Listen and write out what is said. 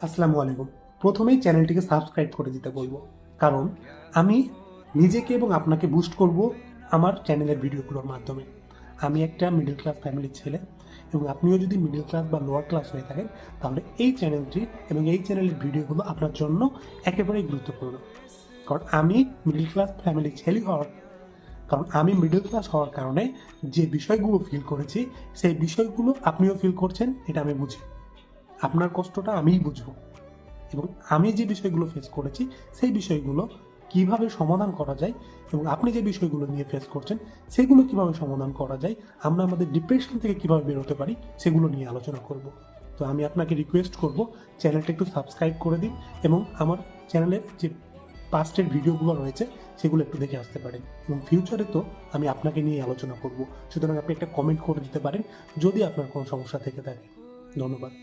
আসসালামু আলাইকুম। প্রথমেই চ্যানেলটিকে সাবস্ক্রাইব করে দিতে বলবো, কারণ আমি নিজেকে এবং আপনাকে বুস্ট করব আমার চ্যানেলের ভিডিওগুলোর মাধ্যমে। আমি একটা মিডল ক্লাস ফ্যামিলির ছেলে, এবং আপনিও যদি মিডল ক্লাস বা লোয়ার ক্লাস হয়ে থাকেন, তাহলে এই চ্যানেলটি এবং এই চ্যানেলের ভিডিওগুলো আপনার জন্য একেবারেই গুরুত্বপূর্ণ। কারণ আমি মিডল ক্লাস ফ্যামিলির ছেলে হওয়ার কারণ আমি মিডল ক্লাস হওয়ার কারণে যে বিষয়গুলো ফিল করেছি, সেই বিষয়গুলো আপনিও ফিল করছেন, এটা আমি বুঝি। আপনার কষ্টটা আমিই বুঝবো, এবং আমি যে বিষয়গুলো ফেস করেছি সেই বিষয়গুলো কিভাবে সমাধান করা যায়, এবং আপনি যে বিষয়গুলো নিয়ে ফেস করছেন সেগুলো কিভাবে সমাধান করা যায়, আমরা আমাদের ডিপ্রেশন থেকে কিভাবে বেরোতে পারি, সেগুলো নিয়ে আলোচনা করব। তো আমি আপনাকে রিকোয়েস্ট করব, চ্যানেলটা একটু সাবস্ক্রাইব করে দিন, এবং আমার চ্যানেলের যে পাস্টের ভিডিওগুলো রয়েছে সেগুলো একটু দেখে আসতে পারেন। এবং ফিউচারে তো আমি আপনাকে নিয়ে আলোচনা করব, সুতরাং আপনি একটা কমেন্ট করে দিতে পারেন যদি আপনার কোনো সমস্যা থেকে থাকে। ধন্যবাদ।